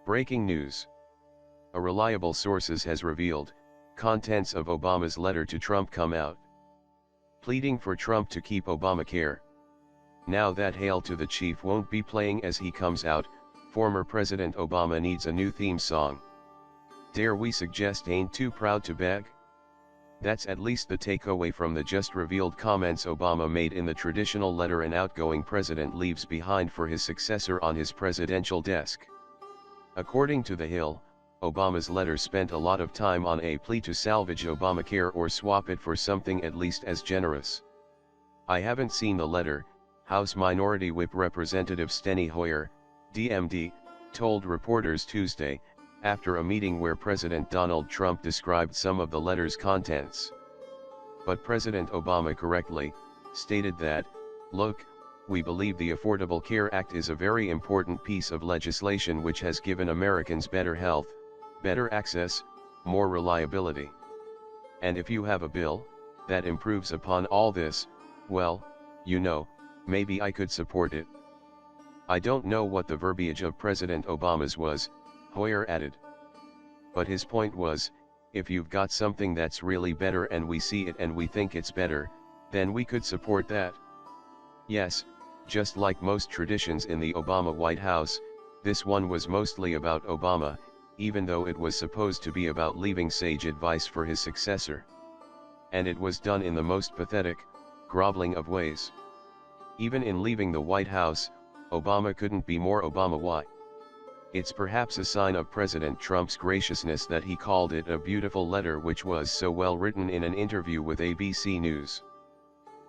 Breaking news. A reliable sources has revealed, contents of Obama's letter to Trump come out. Pleading for Trump to keep Obamacare. Now that Hail to the Chief won't be playing as he comes out, former President Obama needs a new theme song. Dare we suggest Ain't Too Proud to Beg? That's at least the takeaway from the just revealed comments Obama made in the traditional letter an outgoing president leaves behind for his successor on his presidential desk. According to The Hill, Obama's letter spent a lot of time on a plea to salvage Obamacare or swap it for something at least as generous. I haven't seen the letter, House Minority Whip Representative Steny Hoyer, DMD, told reporters Tuesday, after a meeting where President Donald Trump described some of the letter's contents. But President Obama correctly stated that, "Look, we believe the Affordable Care Act is a very important piece of legislation which has given Americans better health, better access, more reliability. And if you have a bill that improves upon all this, well, you know, maybe I could support it." I don't know what the verbiage of President Obama's was, Hoyer added. But his point was, if you've got something that's really better and we see it and we think it's better, then we could support that. Yes, just like most traditions in the Obama White House, this one was mostly about Obama, even though it was supposed to be about leaving sage advice for his successor. And it was done in the most pathetic, groveling of ways. Even in leaving the White House, Obama couldn't be more Obama. Why? It's perhaps a sign of President Trump's graciousness that he called it a beautiful letter which was so well written in an interview with ABC News.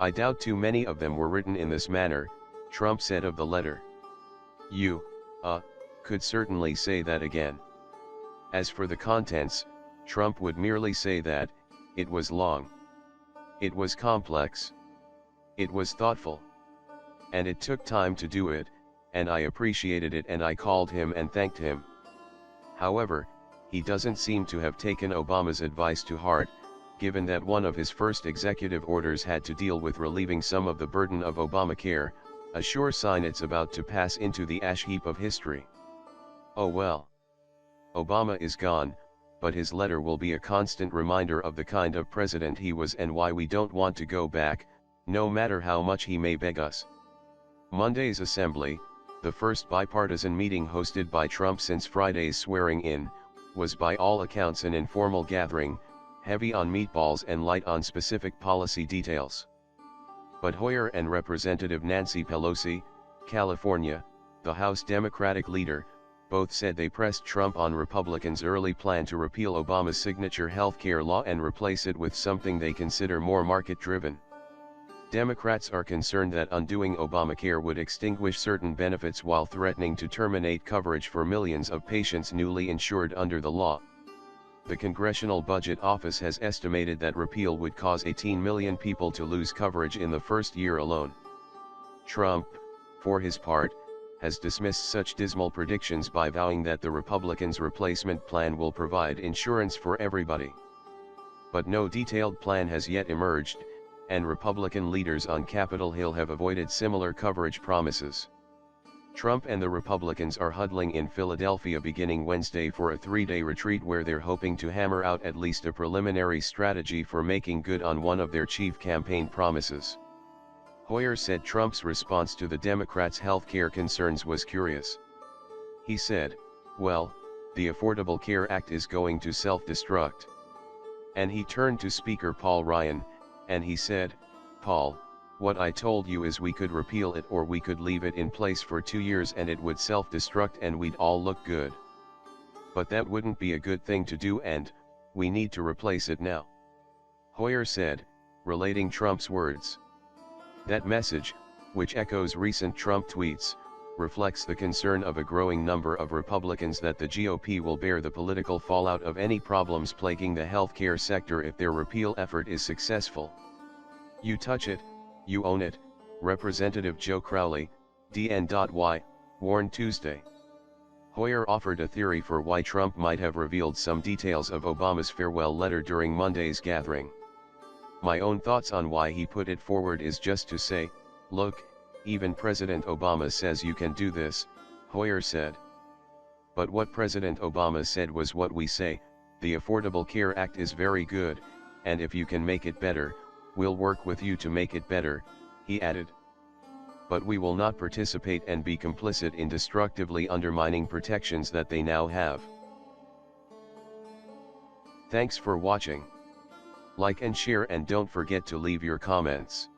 I doubt too many of them were written in this manner, Trump said of the letter. You, could certainly say that again. As for the contents, Trump would merely say that, it was long. It was complex. It was thoughtful. And it took time to do it, and I appreciated it and I called him and thanked him. However, he doesn't seem to have taken Obama's advice to heart, given that one of his first executive orders had to deal with relieving some of the burden of Obamacare, a sure sign it's about to pass into the ash heap of history. Oh well. Obama is gone, but his letter will be a constant reminder of the kind of president he was and why we don't want to go back, no matter how much he may beg us. Monday's assembly, the first bipartisan meeting hosted by Trump since Friday's swearing-in, was by all accounts an informal gathering, heavy on meatballs and light on specific policy details. But Hoyer and Representative Nancy Pelosi, California, the House Democratic leader, both said they pressed Trump on Republicans' early plan to repeal Obama's signature health care law and replace it with something they consider more market-driven. Democrats are concerned that undoing Obamacare would extinguish certain benefits while threatening to terminate coverage for millions of patients newly insured under the law. The Congressional Budget Office has estimated that repeal would cause 18 million people to lose coverage in the first year alone. Trump, for his part, has dismissed such dismal predictions by vowing that the Republicans' replacement plan will provide insurance for everybody. But no detailed plan has yet emerged, and Republican leaders on Capitol Hill have avoided similar coverage promises. Trump and the Republicans are huddling in Philadelphia beginning Wednesday for a 3-day retreat where they're hoping to hammer out at least a preliminary strategy for making good on one of their chief campaign promises. Hoyer said Trump's response to the Democrats' health care concerns was curious. He said, "Well, the Affordable Care Act is going to self-destruct." And he turned to Speaker Paul Ryan, and he said, "Paul, what I told you is we could repeal it or we could leave it in place for 2 years and it would self-destruct and we'd all look good. But that wouldn't be a good thing to do and, we need to replace it now." Hoyer said, relating Trump's words. That message, which echoes recent Trump tweets, reflects the concern of a growing number of Republicans that the GOP will bear the political fallout of any problems plaguing the healthcare sector if their repeal effort is successful. "You touch it, you own it," Representative Joe Crowley, DN.Y, warned Tuesday. Hoyer offered a theory for why Trump might have revealed some details of Obama's farewell letter during Monday's gathering. "My own thoughts on why he put it forward is just to say, look, even President Obama says you can do this," Hoyer said. But what President Obama said was what we say: the Affordable Care Act is very good, and if you can make it better, we'll work with you to make it better, he added. But we will not participate and be complicit in destructively undermining protections that they now have. Thanks for watching. Like and share, and don't forget to leave your comments.